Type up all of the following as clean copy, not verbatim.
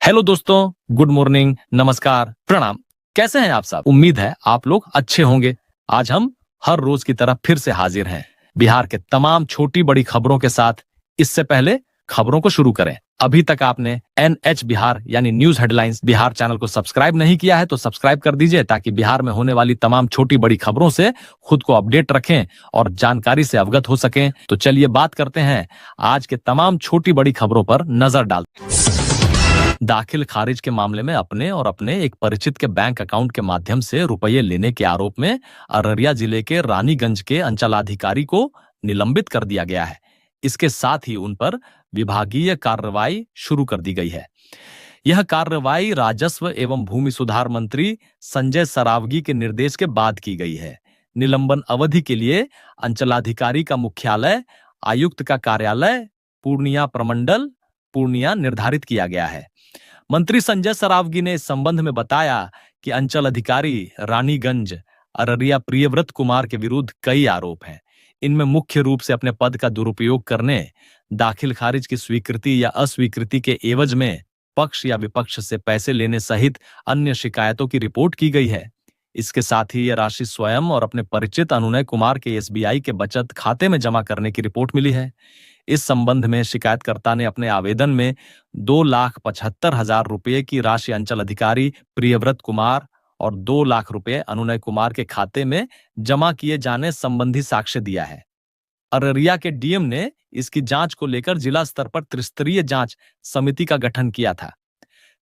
Hello दोस्तों, good morning, नमस्कार, प्रणाम। कैसे हैं आप सब? उम्मीद है आप लोग अच्छे होंगे। आज हम हर रोज की तरह फिर से हाजिर हैं बिहार के तमाम छोटी बड़ी खबरों के साथ। इससे पहले खबरों को शुरू करें, अभी तक आपने NH बिहार यानी न्यूज हेडलाइंस बिहार चैनल को सब्सक्राइब नहीं किया है तो सब्सक्राइब कर दीजिए, ताकि बिहार में होने वाली तमाम छोटी बड़ी खबरों से खुद को अपडेट रखें और जानकारी से अवगत हो सकें। तो चलिए बात करते हैं आज के तमाम छोटी बड़ी खबरों पर नजर डालते हैं। दाखिल खारिज के मामले में अपने और अपने एक परिचित के बैंक अकाउंट के माध्यम से रुपये लेने के आरोप में अररिया जिले के रानीगंज के अंचलाधिकारी को निलंबित कर दिया गया है। इसके साथ ही उन पर विभागीय कार्रवाई शुरू कर दी गई है। यह कार्रवाई राजस्व एवं भूमि सुधार मंत्री संजय सरावगी के निर्देश के बाद की गई है। निलंबन अवधि के लिए अंचलाधिकारी का मुख्यालय, आयुक्त का कार्यालय पूर्णिया प्रमंडल पूर्णिया निर्धारित किया गया है। मंत्री संजय सरावगी ने इस संबंध में बताया कि अंचल अधिकारी रानीगंज अररिया प्रियव्रत कुमार के विरुद्ध कई आरोप हैं। इनमें मुख्य रूप से अपने पद का दुरुपयोग करने, दाखिल खारिज की स्वीकृति या अस्वीकृति के एवज में पक्ष या विपक्ष से पैसे लेने सहित अन्य शिकायतों की रिपोर्ट की गई है। इसके साथ ही यह राशि स्वयं और अपने परिचित अनुनय कुमार के SBI के बचत खाते में जमा करने की रिपोर्ट मिली है। इस संबंध में शिकायतकर्ता ने अपने आवेदन में 2,75,000 रुपये की राशि अंचल अधिकारी प्रियव्रत कुमार और 2 लाख रुपये अनुनय कुमार के खाते में जमा किए जाने संबंधी साक्ष्य दिया है। अररिया के DM ने इसकी जांच को लेकर जिला स्तर पर त्रिस्तरीय जांच समिति का गठन किया था।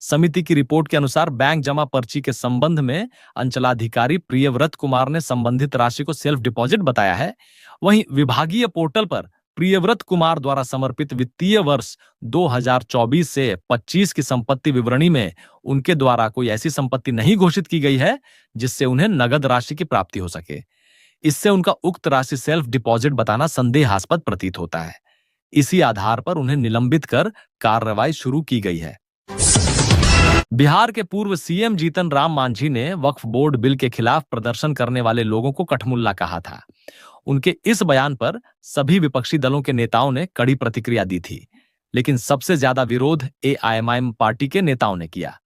समिति की रिपोर्ट के अनुसार बैंक जमा पर्ची के संबंध में अंचलाधिकारी प्रियव्रत कुमार ने संबंधित राशि को सेल्फ डिपॉजिट बताया है। वहीं विभागीय पोर्टल पर प्रियव्रत कुमार द्वारा समर्पित वित्तीय वर्ष 2024 से 25 की संपत्ति विवरणी में उनके द्वारा कोई ऐसी संपत्ति नहीं घोषित की गई है जिससे उन्हें नगद राशि की प्राप्ति हो सके। इससे उनका उक्त राशि सेल्फ डिपॉजिट बताना संदेहास्पद प्रतीत होता है। इसी आधार पर उन्हें निलंबित कर कार्रवाई शुरू की गई है। बिहार के पूर्व CM जीतन राम मांझी ने वक्फ बोर्ड बिल के खिलाफ प्रदर्शन करने वाले लोगों को कठमुल्ला कहा था। उनके इस बयान पर सभी विपक्षी दलों के नेताओं ने कड़ी प्रतिक्रिया दी थी, लेकिन सबसे ज्यादा विरोध AIMIM पार्टी के नेताओं ने किया।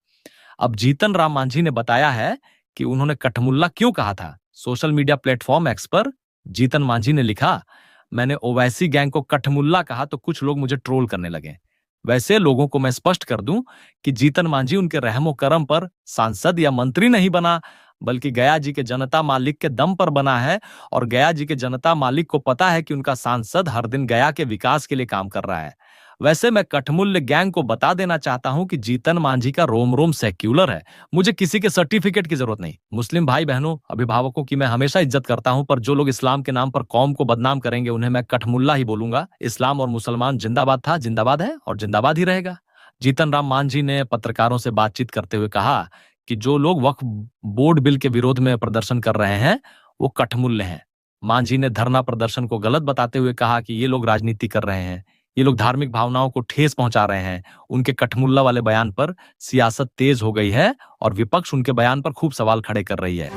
अब जीतन राम मांझी ने बताया है कि उन्होंने कठमुल्ला क्यों कहा था। सोशल मीडिया प्लेटफॉर्म X पर जीतन मांझी ने लिखा, मैंने ओवैसी गैंग को कठमुल्ला कहा तो कुछ लोग मुझे ट्रोल करने लगे। वैसे लोगों को मैं स्पष्ट कर दूं कि जीतन मांझी उनके रहमो करम पर सांसद या मंत्री नहीं बना, बल्कि गया जी के जनता मालिक के दम पर बना है। और गया जी के जनता मालिक को पता है कि उनका सांसद हर दिन गया के विकास के लिए काम कर रहा है। वैसे मैं कठमुल्ल गैंग को बता देना चाहता हूं कि जीतन मांझी का रोम रोम सेक्युलर है। मुझे किसी के सर्टिफिकेट की जरूरत नहीं। मुस्लिम भाई बहनों, अभिभावकों की मैं हमेशा इज्जत करता हूं, पर जो लोग इस्लाम के नाम पर कौम को बदनाम करेंगे उन्हें मैं कठमुल्ला ही बोलूंगा। इस्लाम और मुसलमान जिंदाबाद था, जिंदाबाद है और जिंदाबाद ही रहेगा। जीतन राम मांझी ने पत्रकारों से बातचीत करते हुए कहा कि जो लोग वक्फ बोर्ड बिल के विरोध में प्रदर्शन कर रहे हैं वो कठमुल्ले हैं। मांझी ने धरना प्रदर्शन को गलत बताते हुए कहा कि ये लोग राजनीति कर रहे हैं, ये लोग धार्मिक भावनाओं को ठेस पहुंचा रहे हैं। उनके कठमुल्ला वाले बयान पर सियासत तेज हो गई है और विपक्ष उनके बयान पर खूब सवाल खड़े कर रही है।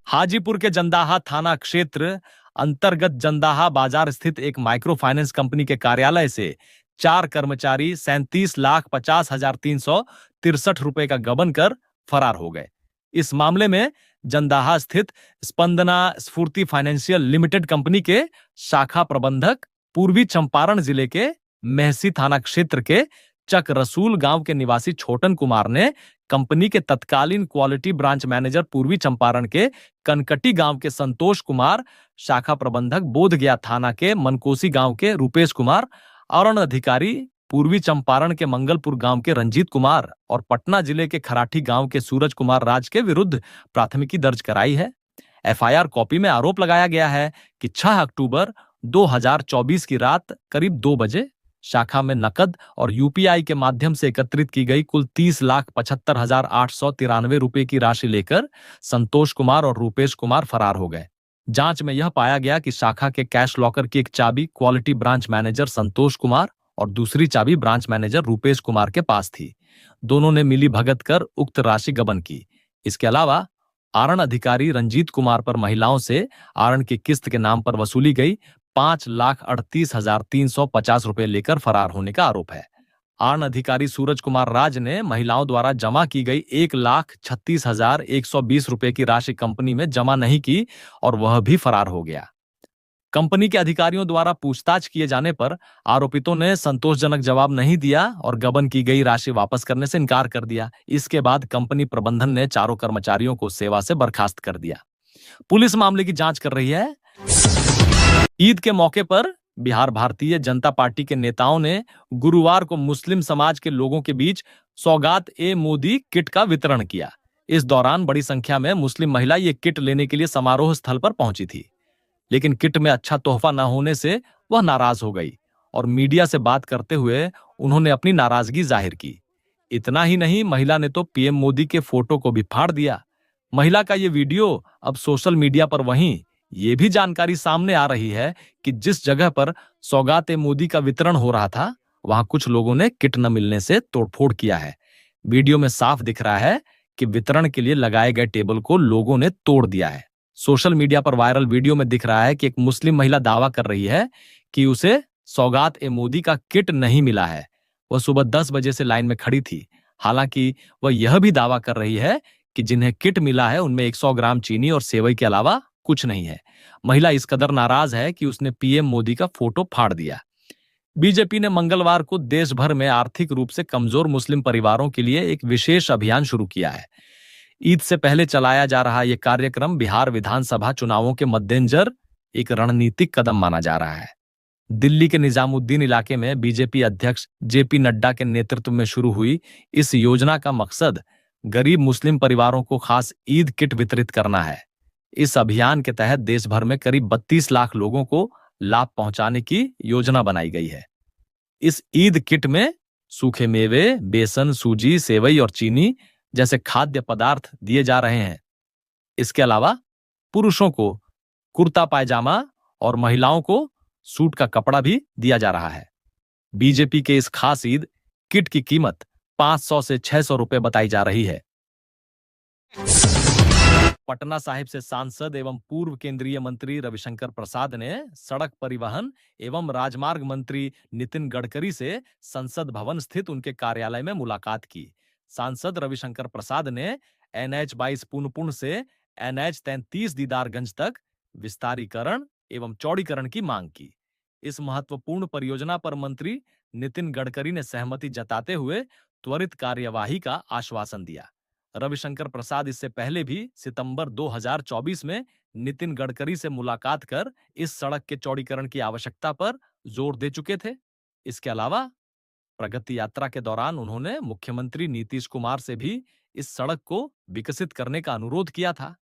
हाजीपुर के जंदाहा थाना क्षेत्र अंतर्गत जंदाहा बाजार स्थित एक माइक्रो फाइनेंस कंपनी के कार्यालय से 4 कर्मचारी 37,50,363 रुपए का गबन कर फरार हो गए। इस मामले में जंदाहा स्थित स्पंदना स्फूर्ति फाइनेंशियल लिमिटेड कंपनी के शाखा प्रबंधक, पूर्वी चंपारण जिले के मेहसी थाना क्षेत्र के चक रसूल गांव के निवासी छोटन कुमार ने कंपनी के तत्कालीन क्वालिटी ब्रांच मैनेजर पूर्वी चंपारण के कनकटी गांव के संतोष कुमार, शाखा प्रबंधक बोधगया थाना के मनकोसी गांव के रूपेश कुमार, अरण अधिकारी पूर्वी चंपारण के मंगलपुर गांव के रंजीत कुमार और पटना जिले के खराठी गांव के सूरज कुमार राज के विरुद्ध प्राथमिकी दर्ज कराई है। FIR कॉपी में आरोप लगाया गया है कि 6 अक्टूबर 2024 की रात करीब 2 बजे शाखा में नकद और UPI के माध्यम से एकत्रित की गई कुल 30,75,893 रुपए की राशि लेकर संतोष कुमार और रूपेश कुमार फरार हो गए। जांच में यह पाया गया कि शाखा के कैश लॉकर की एक चाबी quality branch manager Santosh Kumar और दूसरी चाबी ब्रांच मैनेजर रूपेश कुमार के पास थी। दोनों ने मिली भगत कर उक्त राशि गबन की। इसके अलावा आरण अधिकारी रंजीत कुमार पर महिलाओं से आरण की किस्त के नाम पर वसूली गई 5,38,350 रुपए लेकर फरार होने का आरोप है। आन अधिकारी सूरज कुमार राज ने महिलाओं द्वारा जमा की गई 1,36,120 रुपए की राशि कंपनी में जमा नहीं की और वह भी फरार हो गया। कंपनी के अधिकारियों द्वारा पूछताछ किए जाने पर आरोपितों ने संतोषजनक जवाब नहीं दिया और गबन की गई राशि वापस करने से इनकार कर दिया। इसके बाद कंपनी प्रबंधन ने चारों कर्मचारियों को सेवा से बर्खास्त कर दिया। पुलिस मामले की जांच कर रही है। ईद के मौके पर बिहार भारतीय जनता पार्टी के नेताओं ने गुरुवार को मुस्लिम समाज के लोगों के बीच सौगात-ए-मोदी किट का वितरण किया। इस दौरान बड़ी संख्या में मुस्लिम महिला ये किट लेने के लिए समारोह स्थल पर पहुंची थी, लेकिन किट में अच्छा तोहफा न होने से वह नाराज हो गई और मीडिया से बात करते हुए उन्होंने अपनी नाराजगी जाहिर की। इतना ही नहीं, महिला ने तो पीएम मोदी के फोटो को भी फाड़ दिया। महिला का ये वीडियो अब सोशल मीडिया पर, वहीं ये भी जानकारी सामने आ रही है कि जिस जगह पर सौगात-ए-मोदी का वितरण हो रहा था, वहां कुछ लोगों ने किट न मिलने से तोड़फोड़ किया है। वीडियो में साफ दिख रहा है कि वितरण के लिए लगाए गए टेबल को लोगों ने तोड़ दिया है। सोशल मीडिया पर वायरल वीडियो में दिख रहा है कि एक मुस्लिम महिला दावा कर रही है कि उसे सौगात-ए-मोदी का किट नहीं मिला है। वह सुबह 10 बजे से लाइन में खड़ी थी। हालांकि वह यह भी दावा कर रही है कि जिन्हें किट मिला है उनमें 100 ग्राम चीनी और सेवई के अलावा कुछ नहीं है। महिला इस कदर नाराज है कि उसने पीएम मोदी का फोटो फाड़ दिया। बीजेपी ने मंगलवार को देश भर में आर्थिक रूप से कमजोर मुस्लिम परिवारों के लिए एक विशेष अभियान शुरू किया है। ईद से पहले चलाया जा रहा यह कार्यक्रम बिहार विधानसभा चुनावों के मद्देनजर एक रणनीतिक कदम माना जा रहा है। दिल्ली के निजामुद्दीन इलाके में बीजेपी अध्यक्ष जेपी नड्डा के नेतृत्व में शुरू हुई इस योजना का मकसद गरीब मुस्लिम परिवारों को खास ईद किट वितरित करना है। इस अभियान के तहत देश भर में करीब 32 लाख लोगों को लाभ पहुंचाने की योजना बनाई गई है। इस ईद किट में सूखे मेवे, बेसन, सूजी, सेवई और चीनी जैसे खाद्य पदार्थ दिए जा रहे हैं। इसके अलावा पुरुषों को कुर्ता पायजामा और महिलाओं को सूट का कपड़ा भी दिया जा रहा है। बीजेपी के इस खास ईद किट की कीमत 500 से 600 रुपए बताई जा रही है। पटना साहिब से सांसद एवं पूर्व केंद्रीय मंत्री रविशंकर प्रसाद ने सड़क परिवहन एवं राजमार्ग मंत्री नितिन गडकरी से संसद भवन स्थित उनके कार्यालय में मुलाकात की। सांसद रविशंकर प्रसाद ने NH 22 पुनपुन से NH 33 दीदारगंज तक विस्तारीकरण एवं चौड़ीकरण की मांग की। इस महत्वपूर्ण परियोजना पर मंत्री नितिन गडकरी ने सहमति जताते हुए त्वरित कार्यवाही का आश्वासन दिया। रविशंकर प्रसाद इससे पहले भी सितंबर 2024 में नितिन गडकरी से मुलाकात कर इस सड़क के चौड़ीकरण की आवश्यकता पर जोर दे चुके थे। इसके अलावा प्रगति यात्रा के दौरान उन्होंने मुख्यमंत्री नीतीश कुमार से भी इस सड़क को विकसित करने का अनुरोध किया था।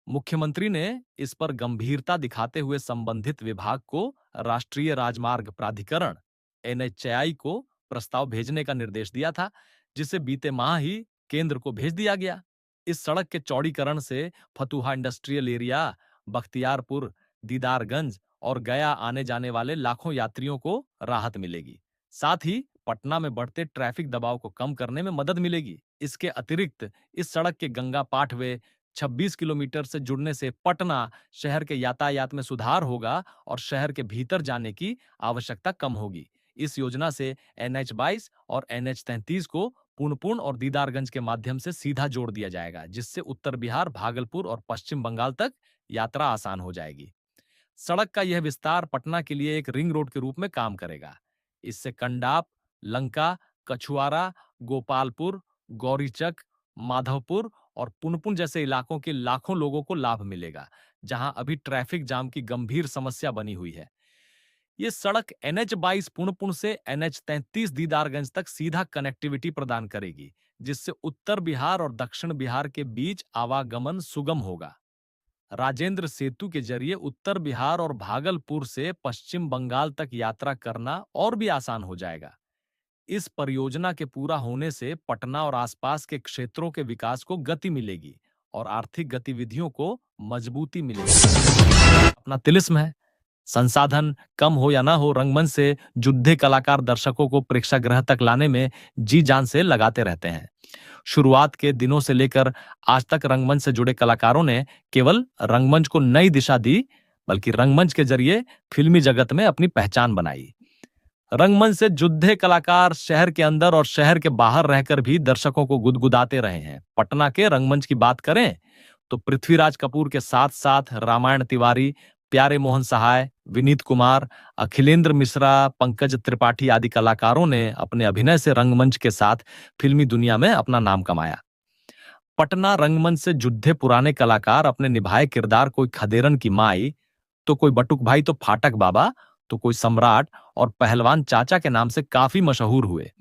मुख्यमंत्री ने इस पर गंभीरता दिखाते हुए संबंधित विभाग को राष्ट्रीय राजमार्ग प्राधिकरण NHAI को प्रस्ताव भेजने का निर्देश दिया था, जिसे बीते माह ही केंद्र को भेज दिया गया। इस सड़क के चौड़ीकरण से फतुहा इंडस्ट्रियल एरिया, बख्तियारपुर, दीदारगंज और गया आने जाने वाले लाखों यात्रियों को राहत मिलेगी। साथ ही पटना में बढ़ते ट्रैफिक दबाव को कम करने में मदद मिलेगी। इसके अतिरिक्त इस सड़क के गंगा पाठवे 26 किलोमीटर से जुड़ने से पटना शहर के यातायात में सुधार होगा और शहर के भीतर जाने की आवश्यकता कम होगी। इस योजना से NH 22 और NH 33 को पुनपुन और दीदारगंज के माध्यम से सीधा जोड़ दिया जाएगा, जिससे उत्तर बिहार, भागलपुर और पश्चिम बंगाल तक यात्रा आसान हो जाएगी। सड़क का यह विस्तार पटना के लिए एक रिंग रोड के रूप में काम करेगा। इससे कंडाप, लंका, कछुआरा, गोपालपुर, गौरीचक, माधवपुर और पुनपुन जैसे इलाकों के लाखों लोगों को लाभ मिलेगा, जहां अभी ट्रैफिक जाम की गंभीर समस्या बनी हुई है। ये सड़क NH 22 पुनपुन से NH 33 दीदारगंज तक सीधा कनेक्टिविटी प्रदान करेगी, जिससे उत्तर बिहार और दक्षिण बिहार के बीच आवागमन सुगम होगा। राजेंद्र सेतु के जरिए उत्तर बिहार और भागलपुर से पश्चिम बंगाल तक यात्रा करना और भी आसान हो जाएगा। इस परियोजना के पूरा होने से पटना और आसपास के क्षेत्रों के विकास को गति मिलेगी और आर्थिक गतिविधियों को मजबूती मिलेगी। अपना तिलिस्म है, संसाधन कम हो या ना हो, रंगमंच से जुड़े कलाकार दर्शकों को प्रेक्षागृह तक लाने में जी जान से लगाते रहते हैं। शुरुआत के दिनों से लेकर आज तक रंगमंच से जुड़े कलाकारों ने केवल रंगमंच को नई दिशा दी, बल्कि रंगमंच के जरिए फिल्मी जगत में अपनी पहचान बनाई। रंगमंच से जुड़े कलाकार शहर के अंदर और शहर के बाहर रहकर भी दर्शकों को गुदगुदाते रहे हैं। पटना के रंगमंच की बात करें तो पृथ्वीराज कपूर के साथ साथ रामायण तिवारी, प्यारे मोहन सहाय, विनीत कुमार, अखिलेंद्र मिश्रा, पंकज त्रिपाठी आदि कलाकारों ने अपने अभिनय से रंगमंच के साथ फिल्मी दुनिया में अपना नाम कमाया। पटना रंगमंच से जुड़े पुराने कलाकार अपने निभाए किरदार, कोई खदेरन की माई, तो कोई बटुक भाई, तो फाटक बाबा, तो कोई सम्राट और पहलवान चाचा के नाम से काफी मशहूर हुए।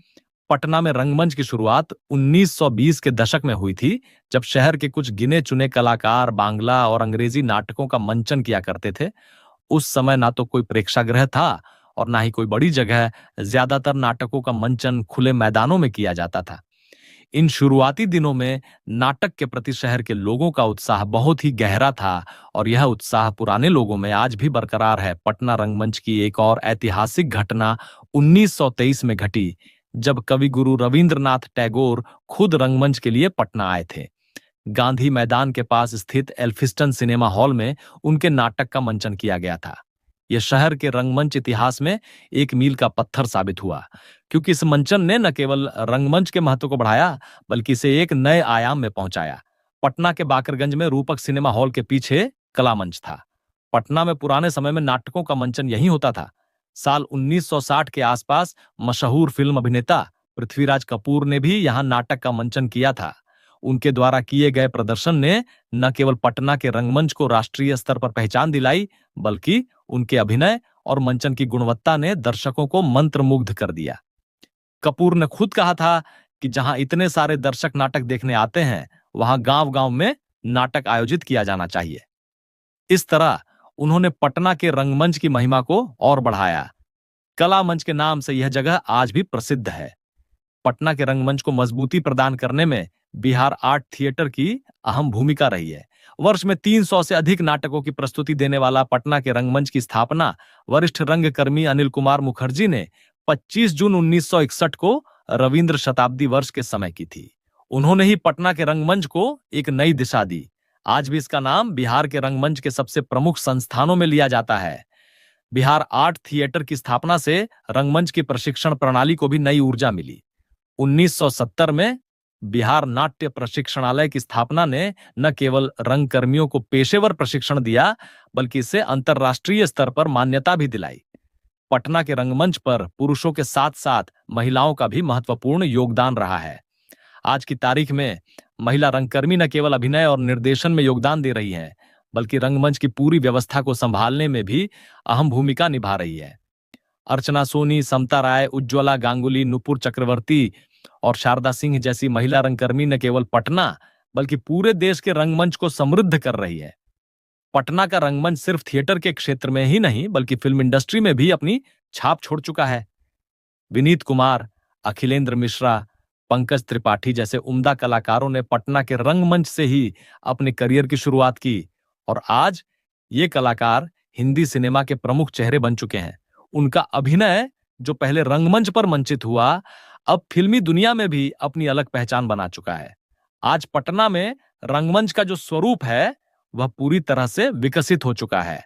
पटना में रंगमंच की शुरुआत 1920 के दशक में हुई थी, जब शहर के कुछ गिने चुने कलाकार बांग्ला और अंग्रेजी नाटकों का मंचन किया करते थे। उस समय ना तो कोई प्रेक्षागृह था और ना ही कोई बड़ी जगह, ज्यादातर नाटकों का मंचन खुले मैदानों में किया जाता था। इन शुरुआती दिनों में नाटक के प्रति शहर के लोगों का उत्साह बहुत ही गहरा था और यह उत्साह पुराने लोगों में आज भी बरकरार है। पटना रंगमंच की एक और ऐतिहासिक घटना 1923 में घटी, जब कवि गुरु रविंद्रनाथ टैगोर खुद रंगमंच के लिए पटना आए थे। गांधी मैदान के पास स्थित एल्फिस्टन सिनेमा हॉल में उनके नाटक का मंचन किया गया था। यह शहर के रंगमंच इतिहास में एक मील का पत्थर साबित हुआ, क्योंकि इस मंचन ने न केवल रंगमंच के महत्व को बढ़ाया, बल्कि इसे एक नए आयाम में पहुंचाया। पटना के बाकरगंज में रूपक सिनेमा हॉल के पीछे कला मंच था। पटना में पुराने समय में नाटकों का मंचन यहीं होता था। साल 1960 के आसपास मशहूर फिल्म अभिनेता पृथ्वीराज कपूर ने भी यहां नाटक का मंचन किया था। उनके द्वारा किए गए प्रदर्शन ने न केवल पटना के रंगमंच को राष्ट्रीय स्तर पर पहचान दिलाई, बल्कि उनके अभिनय और मंचन की गुणवत्ता ने दर्शकों को मंत्रमुग्ध कर दिया। कपूर ने खुद कहा था कि जहां इतने सारे दर्शक नाटक देखने आते हैं, वहां गांव-गांव में नाटक आयोजित किया जाना चाहिए। इस तरह उन्होंने पटना के रंगमंच की महिमा को और बढ़ाया। कला मंच के नाम से यह जगह आज भी प्रसिद्ध है। पटना के रंगमंच को मजबूती प्रदान करने में बिहार आर्ट थिएटर की अहम भूमिका रही है। वर्ष में 300 से अधिक नाटकों की प्रस्तुति देने वाला पटना के रंगमंच की स्थापना वरिष्ठ रंगकर्मी अनिल कुमार मुखर्जी ने 25 जून 1961 को रविंद्र शताब्दी वर्ष के समय की थी। उन्होंने ही पटना के रंगमंच को एक नई दिशा दी। आज भी इसका नाम बिहार के रंगमंच के सबसे प्रमुख संस्थानों में लिया जाता है। बिहार आर्ट थिएटर की स्थापना से रंगमंच की प्रशिक्षण प्रणाली को भी नई ऊर्जा मिली। 1970 में बिहार नाट्य प्रशिक्षणालय की स्थापना ने न केवल रंगकर्मियों को पेशेवर प्रशिक्षण दिया, बल्कि इसे अंतर्राष्ट्रीय स्तर पर मान्यता भी दिलाई। पटना के रंगमंच पर पुरुषों के साथ साथ महिलाओं का भी महत्वपूर्ण योगदान रहा है। आज की तारीख में महिला रंगकर्मी न केवल अभिनय और निर्देशन में योगदान दे रही हैं, बल्कि रंगमंच की पूरी व्यवस्था को संभालने में भी अहम भूमिका निभा रही है। अर्चना सोनी, समता राय, उज्ज्वला गांगुली, नुपुर चक्रवर्ती और शारदा सिंह जैसी महिला रंगकर्मी न केवल पटना बल्कि पूरे देश के रंगमंच को समृद्ध कर रही है। पटना का रंगमंच सिर्फ थिएटर के क्षेत्र में ही नहीं, बल्कि फिल्म इंडस्ट्री में भी अपनी छाप छोड़ चुका है। विनीत कुमार, अखिलेंद्र मिश्रा, पंकज त्रिपाठी जैसे उम्दा कलाकारों ने पटना के रंगमंच से ही अपने करियर की शुरुआत की और आज ये कलाकार हिंदी सिनेमा के प्रमुख चेहरे बन चुके हैं। उनका अभिनय जो पहले रंगमंच पर मंचित हुआ, अब फिल्मी दुनिया में भी अपनी अलग पहचान बना चुका है। आज पटना में रंगमंच का जो स्वरूप है, वह पूरी तरह से विकसित हो चुका है।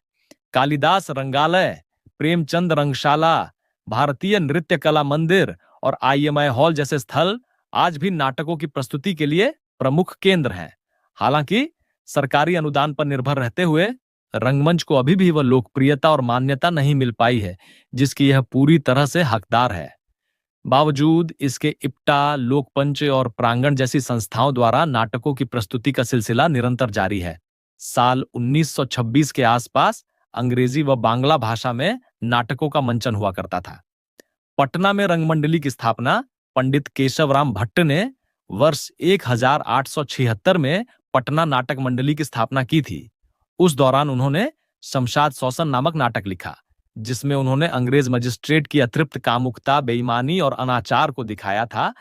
कालिदास रंगालय, प्रेमचंद रंगशाला, भारतीय नृत्य कला मंदिर और IMI हॉल जैसे स्थल आज भी नाटकों की प्रस्तुति के लिए प्रमुख केंद्र हैं। हालांकि सरकारी अनुदान पर निर्भर रहते हुए रंगमंच को अभी भी वह लोकप्रियता और मान्यता नहीं मिल पाई है, जिसकी यह पूरी तरह से हकदार है। बावजूद इसके इप्टा, लोकपंच और प्रांगण जैसी संस्थाओं द्वारा नाटकों की प्रस्तुति का सिलसिला निरंतर जारी है। साल 1926 के आसपास अंग्रेजी व बांग्ला भाषा में नाटकों का मंचन हुआ करता था। पटना में रंगमंडली की स्थापना पंडित केशवराम भट्ट ने वर्ष 1876 में पटना नाटक मंडली की स्थापना की थी। उस दौरान उन्होंने शमशाद शौसन नामक नाटक लिखा, जिसमें उन्होंने अंग्रेज मजिस्ट्रेट की अतृप्त कामुकता, बेईमानी और अनाचार को दिखाया था।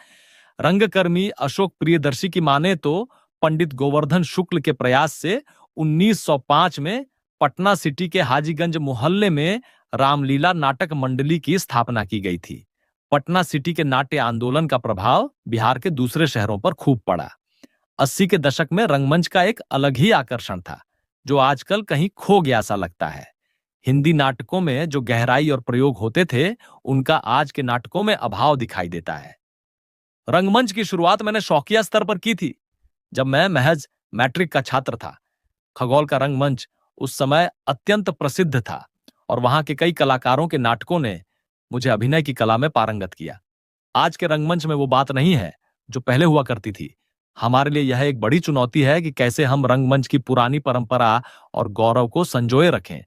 रंगकर्मी अशोक प्रियदर्शी की माने तो पंडित गोवर्धन शुक्ल के प्रयास से 1905 में पटना सिटी के हाजीगंज मोहल्ले में रामलीला नाटक मंडली की स्थापना की गई थी। पटना सिटी के नाट्य आंदोलन का प्रभाव बिहार के दूसरे शहरों पर खूब पड़ा। 80 के दशक में रंगमंच का एक अलग ही आकर्षण था, जो आजकल कहीं खो गया सा लगता है। हिंदी नाटकों में जो गहराई और प्रयोग होते थे, उनका आज के नाटकों में अभाव दिखाई देता है। रंगमंच की शुरुआत मैंने शौकिया स्तर पर की थी, जब मैं महज मैट्रिक का छात्र था। खगोल का रंगमंच उस समय अत्यंत प्रसिद्ध था और वहां के कई कलाकारों के नाटकों ने मुझे अभिनय की कला में पारंगत किया। आज के रंगमंच में वो बात नहीं है जो पहले हुआ करती थी। हमारे लिए यह एक बड़ी चुनौती है कि कैसे हम रंगमंच की पुरानी परंपरा और गौरव को संजोए रखें।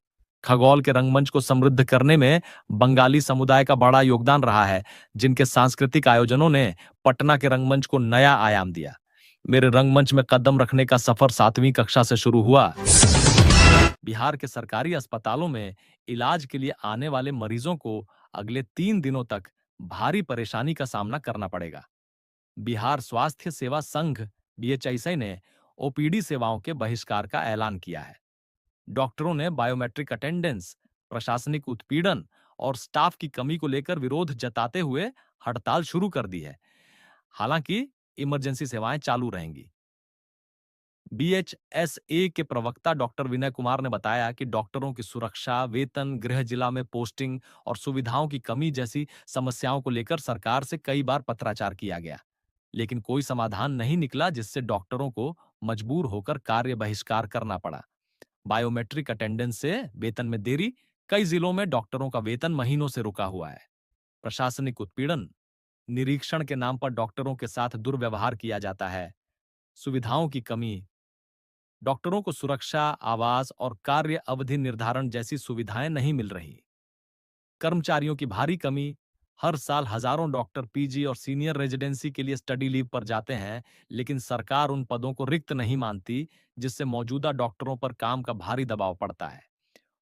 खगोल के रंगमंच को समृद्ध करने में बंगाली समुदाय का बड़ा योगदान रहा है, जिनके सांस्कृतिक आयोजनों ने पटना के रंगमंच को नया आयाम दिया। मेरे रंगमंच में कदम रखने का सफर 7वीं कक्षा से शुरू हुआ। बिहार के सरकारी अस्पतालों में इलाज के लिए आने वाले मरीजों को अगले 3 दिनों तक भारी परेशानी का सामना करना पड़ेगा। बिहार स्वास्थ्य सेवा संघ बीएचआईसी ने ओपीडी सेवाओं के बहिष्कार का ऐलान किया है। डॉक्टरों ने बायोमेट्रिक अटेंडेंस, प्रशासनिक उत्पीड़न और स्टाफ की कमी को लेकर विरोध जताते हुए हड़ताल शुरू कर दी है। हालांकि इमरजेंसी सेवाएं चालू रहेंगी। बीएचएसए के प्रवक्ता डॉक्टर विनय कुमार ने बताया कि डॉक्टरों की सुरक्षा, वेतन, गृह जिला में पोस्टिंग और सुविधाओं की कमी जैसी समस्याओं को लेकर सरकार से कई बार पत्राचार किया गया, लेकिन कोई समाधान नहीं निकला, जिससे डॉक्टरों को मजबूर होकर कार्य बहिष्कार करना पड़ा। बायोमेट्रिक अटेंडेंस से वेतन में देरी, कई जिलों में डॉक्टरों का वेतन महीनों से रुका हुआ है। प्रशासनिक उत्पीड़न, निरीक्षण के नाम पर डॉक्टरों के साथ दुर्व्यवहार किया जाता है। सुविधाओं की कमी, डॉक्टरों को सुरक्षा, आवास और कार्य अवधि निर्धारण जैसी सुविधाएं नहीं मिल रही। कर्मचारियों की भारी कमी, हर साल हजारों डॉक्टर पीजी और सीनियर रेजिडेंसी के लिए स्टडी लीव पर जाते हैं, लेकिन सरकार उन पदों को रिक्त नहीं मानती, जिससे मौजूदा डॉक्टरों पर काम का भारी दबाव पड़ता है।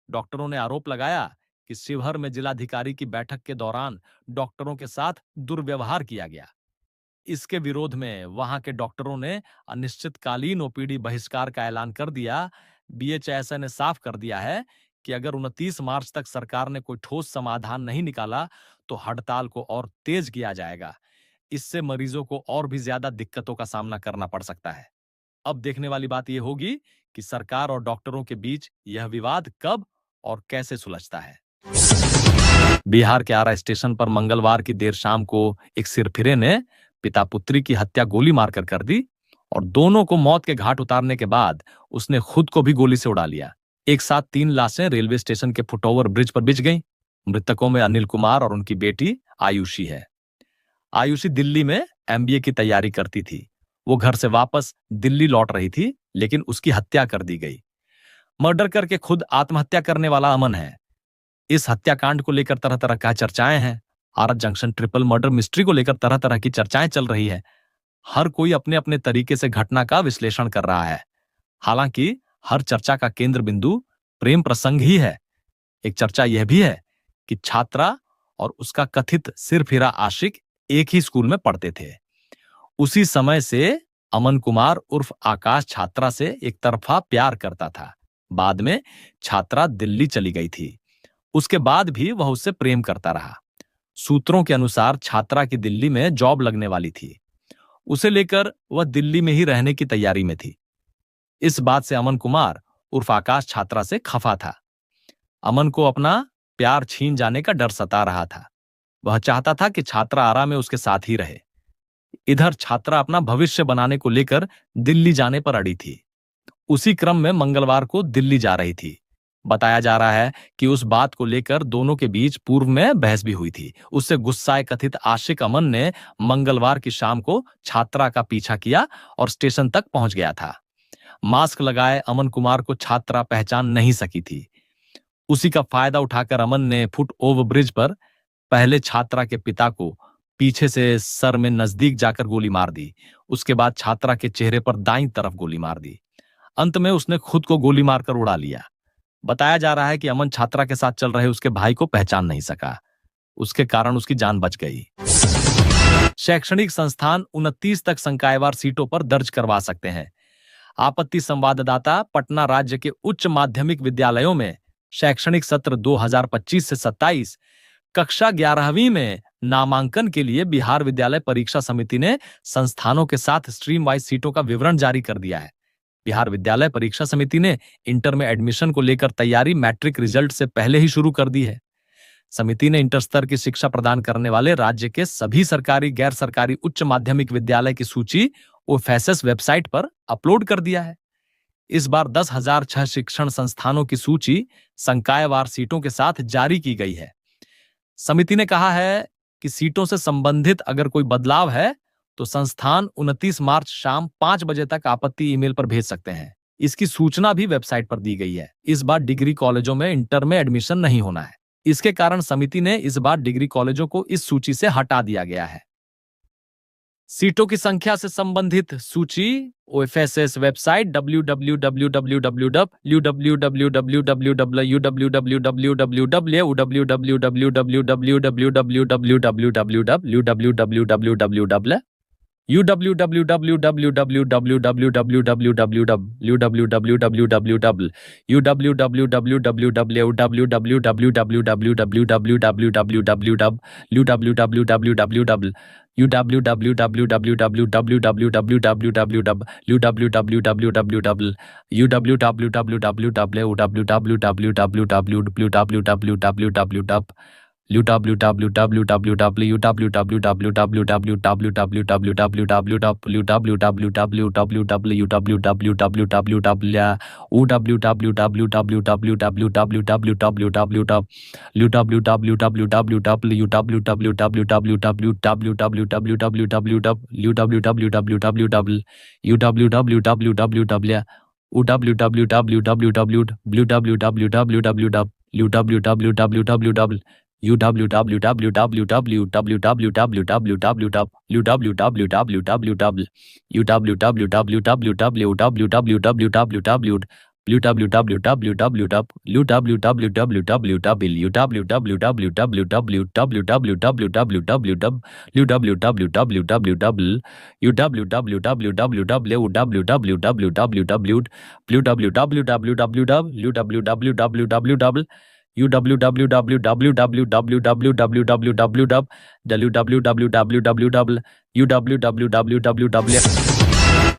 डॉक्टरों ने आरोप लगाया कि शिवहर में जिलाधिकारी की बैठक के दौरान डॉक्टरों के साथ दुर्व्यवहार किया गया। इसके विरोध में वहां के डॉक्टरों ने अनिश्चितकालीन ओपीडी बहिष्कार का ऐलान कर दिया। बीएचएसए ने साफ कर दिया है कि अगर 29 मार्च तक सरकार ने कोई ठोस समाधान नहीं निकाला तो हड़ताल को और तेज किया जाएगा। इससे मरीजों को और भी ज्यादा दिक्कतों का सामना करना पड़ सकता है। अब देखने वाली बात यह होगी कि सरकार और डॉक्टरों के बीच यह विवाद कब और कैसे सुलझता है। बिहार के आरा स्टेशन पर मंगलवार की देर शाम को एक सिरफिरे ने पिता पुत्री की हत्या गोली मारकर कर दी और दोनों को मौत के घाट उतारने के बाद उसने खुद को भी गोली से उड़ा लिया। एक साथ 3 लाशें रेलवे स्टेशन के फुटओवर ब्रिज पर बिछ गईं। मृतकों में अनिल कुमार और उनकी बेटी आयुषी है। आयुषी दिल्ली में एमबीए की तैयारी करती थी। वो घर से वापस दिल्ली लौट रही थी, लेकिन उसकी हत्या कर दी गई। मर्डर करके खुद आत्महत्या करने वाला अमन है। इस हत्याकांड को लेकर तरह तरह का चर्चाएं हैं। आरा जंक्शन ट्रिपल मर्डर मिस्ट्री को लेकर तरह तरह की चर्चाएं चल रही है। हर कोई अपने अपने तरीके से घटना का विश्लेषण कर रहा है। हालांकि हर चर्चा का केंद्र बिंदु प्रेम प्रसंग ही है। एक चर्चा यह भी है कि छात्रा और उसका कथित सिरफिरा आशिक एक ही स्कूल में पढ़ते थे। उसी समय से अमन कुमार उर्फ आकाश छात्रा से एक तरफा प्यार करता था। बाद में छात्रा दिल्ली चली गई थी। उसके बाद भी वह उससे प्रेम करता रहा। सूत्रों के अनुसार छात्रा की दिल्ली में जॉब लगने वाली थी। उसे लेकर वह दिल्ली में ही रहने की तैयारी में थी। इस बात से अमन कुमार उर्फ आकाश छात्रा से खफा था। अमन को अपना प्यार छीन जाने का डर सता रहा था। वह चाहता था कि छात्रा आरा में उसके साथ ही रहे। इधर छात्रा अपना भविष्य बनाने को लेकर दिल्ली जाने पर अड़ी थी। उसी क्रम में मंगलवार को दिल्ली जा रही थी। बताया जा रहा है कि उस बात को लेकर दोनों के बीच पूर्व में बहस भी हुई थी। उससे गुस्साए कथित आशिक अमन ने मंगलवार की शाम को छात्रा का पीछा किया और स्टेशन तक पहुंच गया था। मास्क लगाए अमन कुमार को छात्रा पहचान नहीं सकी थी। उसी का फायदा उठाकर अमन ने फुट ओवर ब्रिज पर पहले छात्रा के पिता को पीछे से सर में नजदीक जाकर गोली मार दी। उसके बाद छात्रा के चेहरे पर दाईं तरफ गोली मार दी। अंत में उसने खुद को गोली मारकर उड़ा लिया। बताया जा रहा है कि अमन छात्रा के साथ चल रहे उसके भाई को पहचान नहीं सका। उसके कारण उसकी जान बच गई। शैक्षणिक संस्थान 29 तक संकायवार सीटों पर दर्ज करवा सकते हैं। आपत्ति संवाददाता पटना राज्य के उच्च माध्यमिक विद्यालयों में शैक्षणिक सत्र 2025 से 27 कक्षा 11वीं में नामांकन के लिए बिहार विद्यालय परीक्षा समिति ने संस्थानों के साथ स्ट्रीम वाइज सीटों का विवरण जारी कर दिया है। बिहार विद्यालय परीक्षा समिति ने इंटर में एडमिशन को लेकर तैयारी मैट्रिक रिजल्ट से पहले ही शुरू कर दी है। समिति ने इंटर स्तर की शिक्षा प्रदान करने वाले राज्य के सभी सरकारी गैर सरकारी उच्च माध्यमिक विद्यालय की सूची ओफेसिस वेबसाइट पर अपलोड कर दिया है। इस बार 10,006 शिक्षण संस्थानों की सूची संकायवार सीटों के साथ जारी की गई है। समिति ने कहा है कि सीटों से संबंधित अगर कोई बदलाव है तो संस्थान 29 मार्च शाम 5 बजे तक आपत्ति ईमेल पर भेज सकते हैं। इसकी सूचना भी वेबसाइट पर दी गई है। इस बार डिग्री कॉलेजों में इंटर में एडमिशन नहीं होना है। इसके कारण समिति ने इस बार डिग्री कॉलेजों को इस सूची से हटा दिया गया है। सीटों की संख्या से संबंधित सूची ओएफएसएस वेबसाइट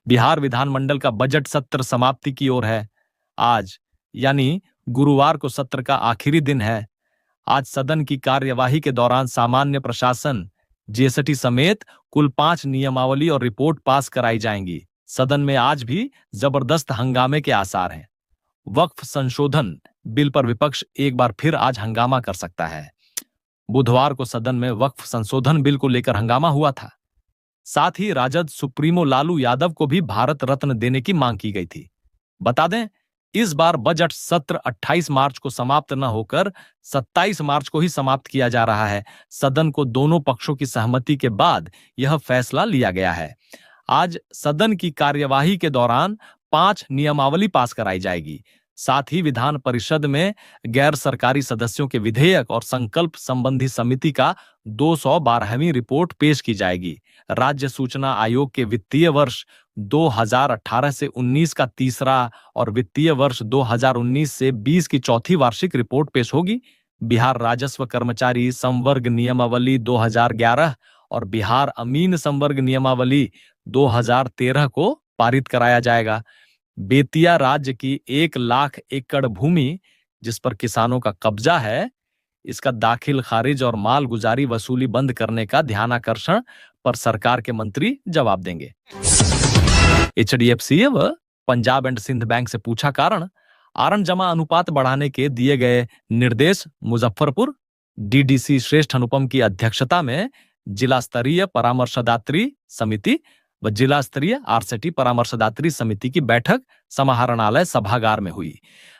बिहार विधानमंडल का बजट सत्र समाप्ति की ओर है। आज यानी गुरुवार को सत्र का आखिरी दिन है। आज सदन की कार्यवाही के दौरान सामान्य प्रशासन जीएसटी समेत कुल 5 नियमावली और रिपोर्ट पास कराई जाएंगी। सदन में आज भी जबरदस्त हंगामे के आसार हैं। वक्फ संशोधन बिल पर विपक्ष एक बार फिर आज हंगामा कर सकता है। बुधवार को सदन में वक्फ संशोधन बिल को लेकर हंगामा हुआ था। साथ ही राजद सुप्रीमो लालू यादव को भी भारत रत्न देने की मांग की गई थी। बता दें, इस बार बजट सत्र 28 मार्च को समाप्त न होकर 27 मार्च को ही समाप्त किया जा रहा है। सदन को दोनों पक्षों की सहमति के बाद यह फैसला लिया गया है। आज सदन की कार्यवाही के दौरान 5 नियमावली पास कराई जाएगी। साथ ही विधान परिषद में गैर सरकारी सदस्यों के विधेयक और संकल्प संबंधी समिति का 212वीं रिपोर्ट पेश की जाएगी। राज्य सूचना आयोग के वित्तीय वर्ष 2018 से 19 का तीसरा और वित्तीय वर्ष 2019 से 20 की चौथी वार्षिक रिपोर्ट पेश होगी। बिहार राजस्व कर्मचारी संवर्ग नियमावली 2011 और बिहार अमीन संवर्ग नियमावली 2013 को पारित कराया जाएगा। बेतिया राज्य की 1 लाख एकड़ भूमि जिस पर किसानों का कब्जा है, इसका दाखिल खारिज और माल गुजारी वसूली बंद करने का ध्यानाकर्षण पर सरकार के मंत्री जवाब देंगे। एचडीएफसी व पंजाब एंड सिंध बैंक से पूछा कारण, आरण जमा अनुपात बढ़ाने के दिए गए निर्देश। मुजफ्फरपुर डीडीसी श्रेष्ठ अनुपम की अध्यक्षता में जिला स्तरीय परामर्शदात्री समिति व जिला स्तरीय आरसेटी परामर्शदात्री समिति की बैठक समाहरणालय सभागार में हुई।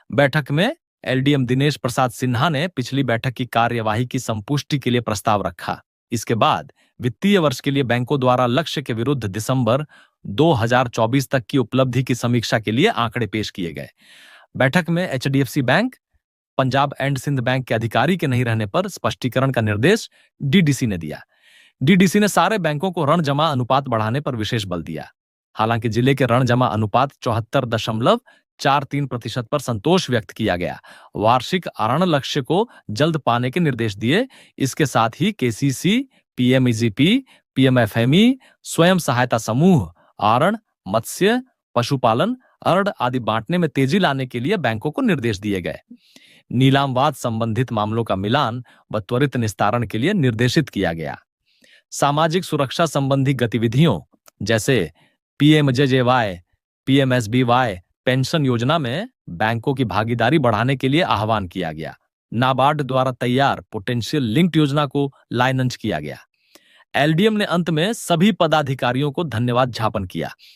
बैठक में एलडीएम दिनेश प्रसाद सिन्हा ने पिछली बैठक की कार्यवाही की संपुष्टि के लिए प्रस्ताव रखा। इसके बाद वित्तीय वर्ष के लिए बैंकों द्वारा लक्ष्य के विरुद्ध दिसंबर 2024 तक की उपलब्धि की समीक्षा के लिए आंकड़े पेश किए गए। बैठक में HDFC bank, Punjab and Sind bank के अधिकारी के नहीं रहने पर स्पष्टीकरण का निर्देश डीडीसी ने दिया। डीडीसी ने सारे बैंकों को ऋण जमा अनुपात बढ़ाने पर विशेष बल दिया। हालांकि जिले के ऋण जमा अनुपात 74.43% पर संतोष व्यक्त किया गया। वार्षिक आरण लक्ष्य को जल्द पाने के निर्देश दिए। इसके साथ ही केसीसी, पीएमईजीपी, पीएमएफएमई, स्वयं सहायता समूह, आरण, मत्स्य, पशुपालन अर्ड आदि बांटने में तेजी लाने के लिए बैंकों को निर्देश दिए गए। नीलामवाद संबंधित मामलों का मिलान व त्वरित निस्तारण के लिए निर्देशित किया गया। सामाजिक सुरक्षा संबंधी गतिविधियों जैसे पीएमजेजेवाई, पीएमएसबीवाई पेंशन योजना में बैंकों की भागीदारी बढ़ाने के लिए आह्वान किया गया। नाबार्ड द्वारा तैयार पोटेंशियल लिंक्ड योजना को लाइसेंस किया गया। एलडीएम ने अंत में सभी पदाधिकारियों को धन्यवाद ज्ञापन किया।